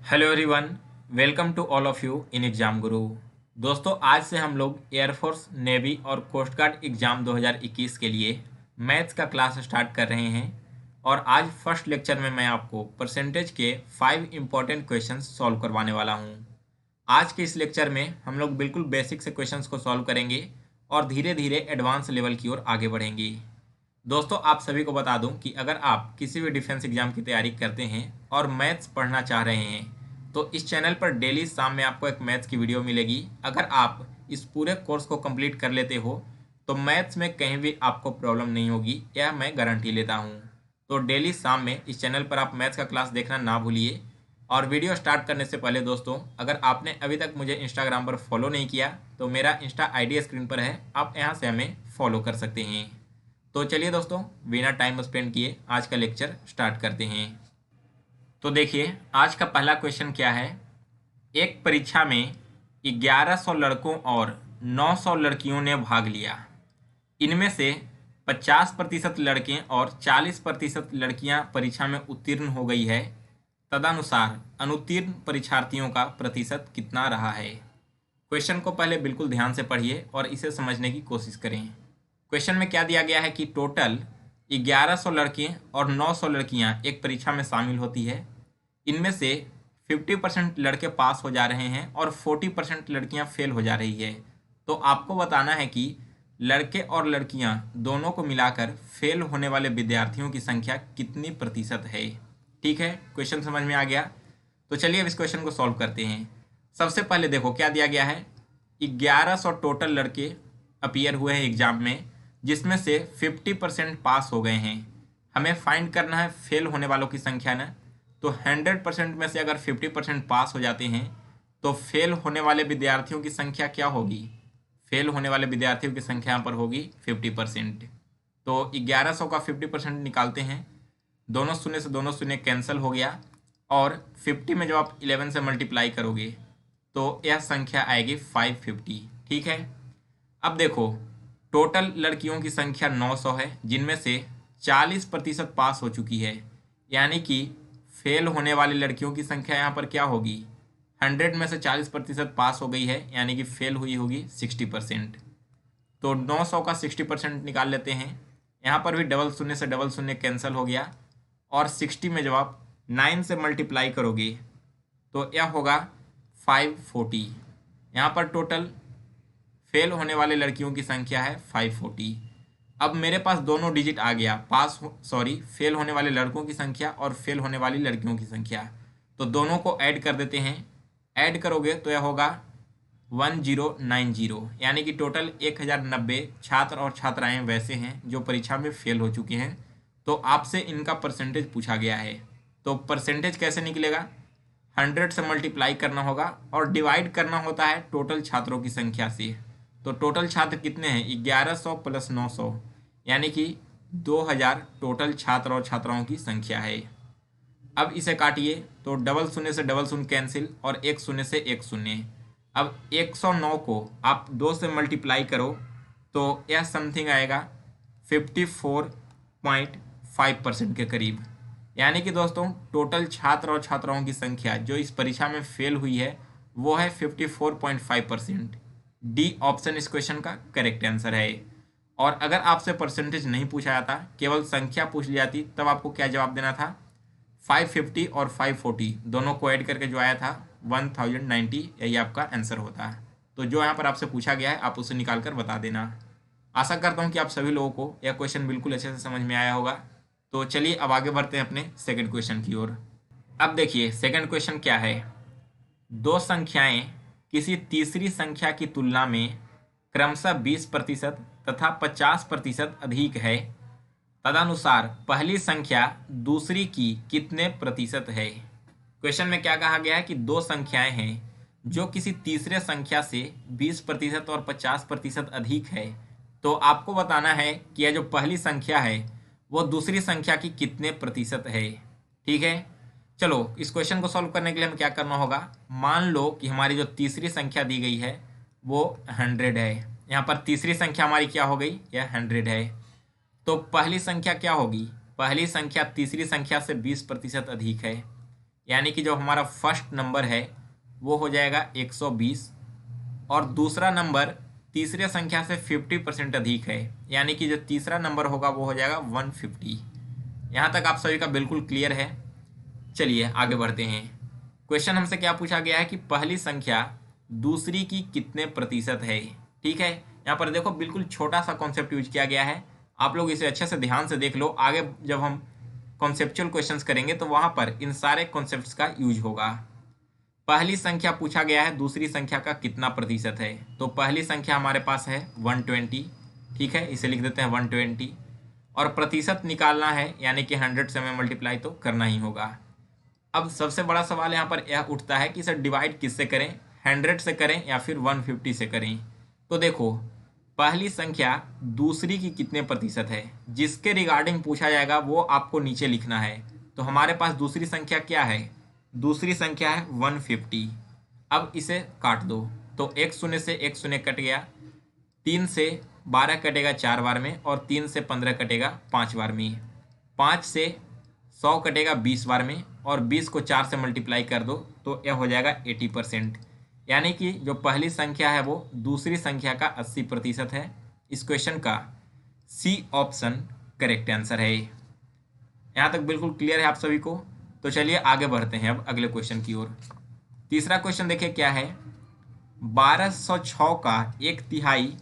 Hello everyone, welcome to all of you in exam guru. दोस्तों, आज से हम लोग एयरफोर्स, नेवी और कोस्ट गार्ड एग्जाम 2021 के लिए मैथ्स का क्लास स्टार्ट कर रहे हैं। और आज फर्स्ट लेक्चर में मैं आपको परसेंटेज के 5 इम्पॉर्टेंट क्वेश्चंस सॉल्व करवाने वाला हूं। आज के इस लेक्चर में हम लोग बिल्कुल बेसिक से क्वेश्चंस को सॉल्व करेंगे और धीरे धीरे एडवांस लेवल की ओर आगे बढ़ेंगे। दोस्तों, आप सभी को बता दूं कि अगर आप किसी भी डिफेंस एग्जाम की तैयारी करते हैं और मैथ्स पढ़ना चाह रहे हैं तो इस चैनल पर डेली शाम में आपको एक मैथ्स की वीडियो मिलेगी। अगर आप इस पूरे कोर्स को कंप्लीट कर लेते हो तो मैथ्स में कहीं भी आपको प्रॉब्लम नहीं होगी, यह मैं गारंटी लेता हूं। तो डेली शाम में इस चैनल पर आप मैथ्स का क्लास देखना ना भूलिए। और वीडियो स्टार्ट करने से पहले दोस्तों, अगर आपने अभी तक मुझे इंस्टाग्राम पर फॉलो नहीं किया तो मेरा इंस्टा आईडी स्क्रीन पर है, आप यहाँ से हमें फॉलो कर सकते हैं। तो चलिए दोस्तों, बिना टाइम स्पेंड किए आज का लेक्चर स्टार्ट करते हैं। तो देखिए, आज का पहला क्वेश्चन क्या है। एक परीक्षा में 1100 लड़कों और 900 लड़कियों ने भाग लिया। इनमें से 50% लड़के और 40% लड़कियां परीक्षा में उत्तीर्ण हो गई है। तदनुसार अनुत्तीर्ण परीक्षार्थियों का प्रतिशत कितना रहा है। क्वेश्चन को पहले बिल्कुल ध्यान से पढ़िए और इसे समझने की कोशिश करें। क्वेश्चन में क्या दिया गया है कि टोटल 1100 लड़के और 900 लड़कियां एक परीक्षा में शामिल होती है। इनमें से 50% लड़के पास हो जा रहे हैं और 40% लड़कियां फेल हो जा रही है। तो आपको बताना है कि लड़के और लड़कियां दोनों को मिलाकर फेल होने वाले विद्यार्थियों की संख्या कितनी प्रतिशत है। ठीक है, क्वेश्चन समझ में आ गया। तो चलिए अब इस क्वेश्चन को सॉल्व करते हैं। सबसे पहले देखो क्या दिया गया है। 1100 टोटल लड़के अपीयर हुए हैं एग्जाम में, जिसमें से 50% पास हो गए हैं। हमें फाइंड करना है फेल होने वालों की संख्या ना। तो 100% में से अगर 50% पास हो जाते हैं तो फेल होने वाले विद्यार्थियों की संख्या क्या होगी। फेल होने वाले विद्यार्थियों की संख्या यहाँ पर होगी 50%। तो 1100 का 50% निकालते हैं। दोनों शून्य से दोनों शून्य कैंसिल हो गया और 50 में जब आप 11 से मल्टीप्लाई करोगे तो यह संख्या आएगी 550। ठीक है, अब देखो टोटल लड़कियों की संख्या 900 है, जिनमें से 40% पास हो चुकी है। यानी कि फेल होने वाली लड़कियों की संख्या यहाँ पर क्या होगी। 100 में से 40% पास हो गई है, यानी कि फेल हुई होगी 60%। तो 900 का 60% निकाल लेते हैं। यहाँ पर भी डबल शून्य से डबल शून्य कैंसिल हो गया और 60 में जब आप 9 से मल्टीप्लाई करोगे तो यह होगा 540। यहाँ पर टोटल फेल होने वाले लड़कियों की संख्या है 540। अब मेरे पास दोनों डिजिट आ गया, फेल होने वाले लड़कों की संख्या और फेल होने वाली लड़कियों की संख्या। तो दोनों को ऐड कर देते हैं। ऐड करोगे तो यह होगा 1090, यानी कि टोटल 1090 छात्र और छात्राएं वैसे हैं जो परीक्षा में फेल हो चुके हैं। तो आपसे इनका परसेंटेज पूछा गया है। तो परसेंटेज कैसे निकलेगा। 100 से मल्टीप्लाई करना होगा और डिवाइड करना होता है टोटल छात्रों की संख्या से। तो टोटल छात्र कितने हैं, 1100 प्लस 900, यानी कि 2000 टोटल छात्र और छात्राओं की संख्या है। अब इसे काटिए तो डबल शून्य से डबल शून्य कैंसिल और एक शून्य से एक शून्य। अब 109 को आप 2 से मल्टीप्लाई करो तो यह समथिंग आएगा 54.5% के करीब। यानी कि दोस्तों टोटल छात्र और छात्राओं की संख्या जो इस परीक्षा में फेल हुई है वो है 54.5%। डी ऑप्शन इस क्वेश्चन का करेक्ट आंसर है। और अगर आपसे परसेंटेज नहीं पूछा जाता, केवल संख्या पूछ ली जाती, तब आपको क्या जवाब देना था। 550 और 540 दोनों को ऐड करके जो आया था 1090, यही आपका आंसर होता है। तो जो यहाँ पर आपसे पूछा गया है आप उसे निकाल कर बता देना। आशा करता हूँ कि आप सभी लोगों को यह क्वेश्चन बिल्कुल अच्छे से समझ में आया होगा। तो चलिए अब आगे बढ़ते हैं अपने सेकेंड क्वेश्चन की ओर। अब देखिए सेकेंड क्वेश्चन क्या है। दो संख्याएं किसी तीसरी संख्या की तुलना में क्रमशः 20% तथा 50% अधिक है। तदनुसार पहली संख्या दूसरी की कितने प्रतिशत है। क्वेश्चन में क्या कहा गया है कि दो संख्याएं हैं जो किसी तीसरे संख्या से 20% और 50% अधिक है। तो आपको बताना है कि यह जो पहली संख्या है वो दूसरी संख्या की कितने प्रतिशत है। ठीक है, चलो इस क्वेश्चन को सॉल्व करने के लिए हमें क्या करना होगा। मान लो कि हमारी जो तीसरी संख्या दी गई है वो 100 है। यहाँ पर तीसरी संख्या हमारी क्या हो गई, यह 100 है। तो पहली संख्या क्या होगी, पहली संख्या तीसरी संख्या से 20% अधिक है। यानी कि जो हमारा फर्स्ट नंबर है वो हो जाएगा 120 और दूसरा नंबर तीसरे संख्या से 50% अधिक है, यानी कि जो तीसरा नंबर होगा वो हो जाएगा 150। यहाँ तक आप सभी का बिल्कुल क्लियर है। चलिए आगे बढ़ते हैं। क्वेश्चन हमसे क्या पूछा गया है कि पहली संख्या दूसरी की कितने प्रतिशत है। ठीक है, यहाँ पर देखो बिल्कुल छोटा सा कॉन्सेप्ट यूज किया गया है, आप लोग इसे अच्छे से ध्यान से देख लो। आगे जब हम कॉन्सेप्चुअल क्वेश्चंस करेंगे तो वहां पर इन सारे कॉन्सेप्ट्स का यूज होगा। पहली संख्या पूछा गया है दूसरी संख्या का कितना प्रतिशत है, तो पहली संख्या हमारे पास है 120। ठीक है, इसे लिख देते हैं 120 और प्रतिशत निकालना है, यानी कि 100 से हमें मल्टीप्लाई तो करना ही होगा। अब सबसे बड़ा सवाल यहाँ पर यह उठता है कि इसे डिवाइड किससे करें, 100 से करें या फिर 150 से करें। तो देखो पहली संख्या दूसरी की कितने प्रतिशत है, जिसके रिगार्डिंग पूछा जाएगा वो आपको नीचे लिखना है। तो हमारे पास दूसरी संख्या क्या है, दूसरी संख्या है 150। अब इसे काट दो तो एक शून्य से एक शून्य कट गया, 3 से 12 कटेगा 4 बार में और 3 से 15 कटेगा 5 बार में, 5 से 100 कटेगा 20 बार में और 20 को 4 से मल्टीप्लाई कर दो तो यह हो जाएगा 80%। यानी कि जो पहली संख्या है वो दूसरी संख्या का 80% है। इस क्वेश्चन का सी ऑप्शन करेक्ट आंसर है। यहाँ तक बिल्कुल क्लियर है आप सभी को। तो चलिए आगे बढ़ते हैं अब अगले क्वेश्चन की ओर। तीसरा क्वेश्चन देखिए क्या है, 1206 का एक तिहाई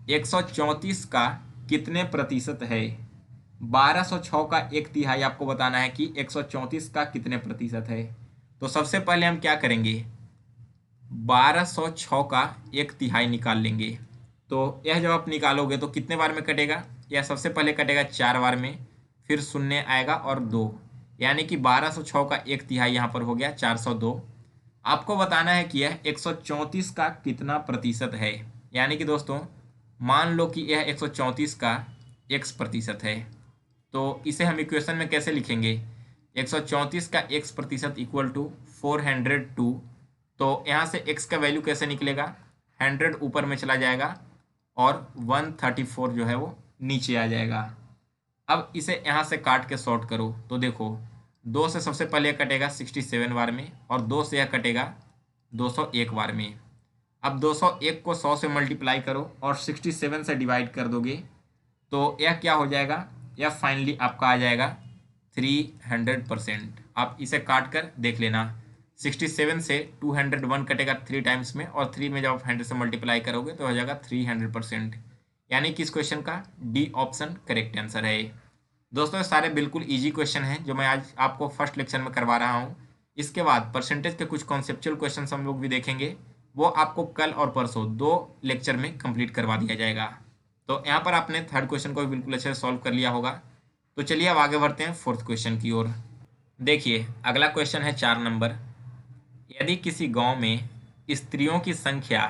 134 का कितने प्रतिशत है। 1206 का एक तिहाई आपको बताना है कि 134 का कितने प्रतिशत है। तो सबसे पहले हम क्या करेंगे, 1206 का एक तिहाई निकाल लेंगे। तो यह जब आप निकालोगे तो कितने बार में कटेगा, यह सबसे पहले कटेगा 4 बार में, फिर शून्य आएगा और 2, यानी कि 1206 का एक तिहाई यहाँ पर हो गया 402। आपको बताना है कि यह 134 का कितना प्रतिशत है। यानी कि दोस्तों मान लो कि यह 134 का x प्रतिशत है, तो इसे हम इक्वेशन में कैसे लिखेंगे, 134 का x प्रतिशत इक्वल टू 402। तो यहाँ से x का वैल्यू कैसे निकलेगा, 100 ऊपर में चला जाएगा और 134 जो है वो नीचे आ जाएगा। अब इसे यहाँ से काट के सॉर्ट करो तो देखो 2 से सबसे पहले यह कटेगा 67 बार में और 2 से यह कटेगा 201 बार में। अब 201 को 100 से मल्टीप्लाई करो और 67 से डिवाइड कर दोगे तो यह क्या हो जाएगा, यह फाइनली आपका आ जाएगा 300%। आप इसे काट कर देख लेना, 67 से 201 कटेगा 3 टाइम्स में और 3 में जब आप 100 से मल्टीप्लाई करोगे तो हो जाएगा 300%। यानी कि इस क्वेश्चन का डी ऑप्शन करेक्ट आंसर है। दोस्तों ये सारे बिल्कुल इजी क्वेश्चन हैं जो मैं आज आपको फर्स्ट लेक्चर में करवा रहा हूँ। इसके बाद परसेंटेज के कुछ कॉन्सेप्चुअल क्वेश्चन हम लोग भी देखेंगे, वो आपको कल और परसों 2 लेक्चर में कंप्लीट करवा दिया जाएगा। तो यहाँ पर आपने थर्ड क्वेश्चन को भी बिल्कुल अच्छे से सॉल्व कर लिया होगा। तो चलिए अब आगे बढ़ते हैं फोर्थ क्वेश्चन की ओर। देखिए अगला क्वेश्चन है 4 नंबर। यदि किसी गांव में स्त्रियों की संख्या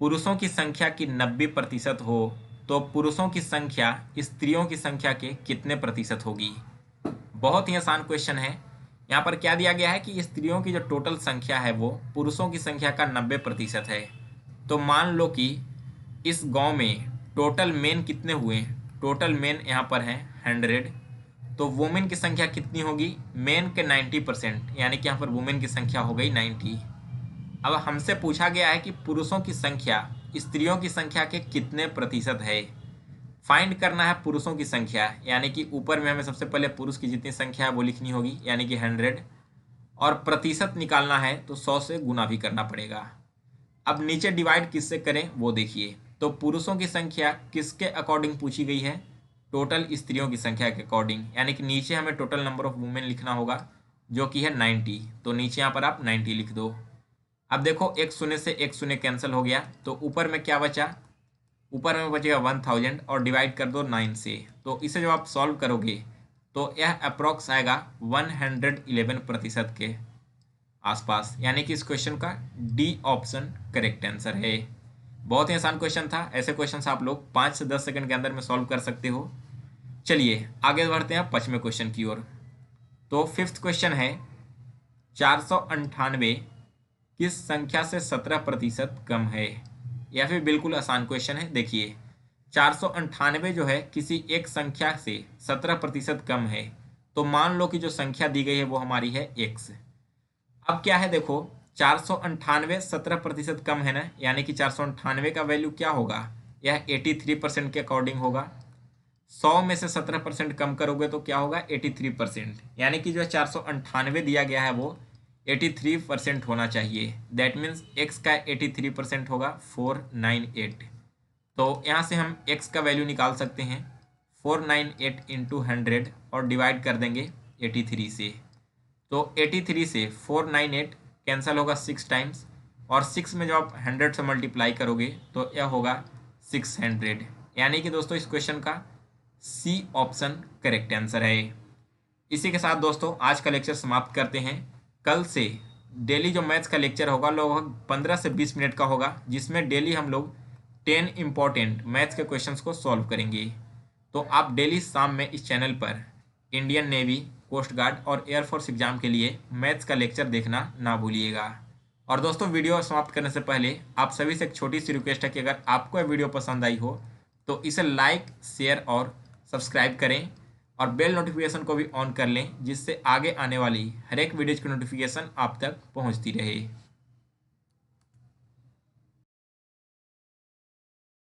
पुरुषों की संख्या की 90% हो तो पुरुषों की संख्या स्त्रियों की संख्या के कितने प्रतिशत होगी। बहुत ही आसान क्वेश्चन है। यहाँ पर क्या दिया गया है कि स्त्रियों की जो टोटल संख्या है वो पुरुषों की संख्या का 90% है। तो मान लो कि इस गांव में टोटल मेन कितने हुए, टोटल मेन यहाँ पर हैं 100, तो वुमेन की संख्या कितनी होगी, मेन के 90%, यानी कि यहाँ पर वुमेन की संख्या हो गई 90। अब हमसे पूछा गया है कि पुरुषों की संख्या स्त्रियों की संख्या के कितने प्रतिशत है। फाइंड करना है पुरुषों की संख्या, यानी कि ऊपर में हमें सबसे पहले पुरुष की जितनी संख्या है वो लिखनी होगी, यानी कि 100, और प्रतिशत निकालना है तो 100 से गुना भी करना पड़ेगा। अब नीचे डिवाइड किससे करें वो देखिए। तो पुरुषों की संख्या किसके अकॉर्डिंग पूछी गई है, टोटल स्त्रियों की संख्या के अकॉर्डिंग, यानी कि नीचे हमें टोटल नंबर ऑफ वुमेन लिखना होगा जो कि है 90। तो नीचे यहाँ पर आप 90 लिख दो। अब देखो एक शून्य से एक शून्य कैंसिल हो गया तो ऊपर में क्या बचा, ऊपर में बचेगा 1000 और डिवाइड कर दो 9 से। तो इसे जब आप सॉल्व करोगे तो यह अप्रॉक्स आएगा 111% के आसपास, यानी कि इस क्वेश्चन का डी ऑप्शन करेक्ट आंसर है। बहुत ही आसान क्वेश्चन था। ऐसे क्वेश्चन आप लोग 5 से 10 सेकंड के अंदर में सॉल्व कर सकते हो। चलिए आगे बढ़ते हैं 5वें क्वेश्चन की ओर। तो 5th क्वेश्चन है 498 किस संख्या से 17% कम है। यह भी बिल्कुल आसान क्वेश्चन है। देखिए 498 जो है किसी एक संख्या से 17% कम है। तो मान लो कि जो संख्या दी गई है वो हमारी है x। अब क्या है देखो, 498 17% कम है ना, यानी कि 498 का वैल्यू क्या होगा, यह 83% के अकॉर्डिंग होगा। 100 में से 17% कम करोगे तो क्या होगा, 83%, यानी कि जो 498 दिया गया है वो 83% होना चाहिए। दैट मीन्स x का 83% होगा 498। तो यहाँ से हम x का वैल्यू निकाल सकते हैं 498 इंटू 100 और डिवाइड कर देंगे 83 से। तो 83 से 498 कैंसिल होगा 6 टाइम्स, और 6 में जब आप 100 से मल्टीप्लाई करोगे तो यह होगा 600। यानी कि दोस्तों इस क्वेश्चन का सी ऑप्शन करेक्ट आंसर है। इसी के साथ दोस्तों आज का लेक्चर समाप्त करते हैं। कल से डेली जो मैथ्स का लेक्चर होगा लगभग 15 से 20 मिनट का होगा, जिसमें डेली हम लोग 10 इम्पॉर्टेंट मैथ्स के क्वेश्चंस को सॉल्व करेंगे। तो आप डेली शाम में इस चैनल पर इंडियन नेवी, कोस्ट गार्ड और एयरफोर्स एग्जाम के लिए मैथ्स का लेक्चर देखना ना भूलिएगा। और दोस्तों वीडियो समाप्त करने से पहले आप सभी से एक छोटी सी रिक्वेस्ट है कि अगर आपको यह वीडियो पसंद आई हो तो इसे लाइक, शेयर और सब्सक्राइब करें, और बेल नोटिफिकेशन को भी ऑन कर लें, जिससे आगे आने वाली हर एक वीडियोज की नोटिफिकेशन आप तक पहुंचती रहे।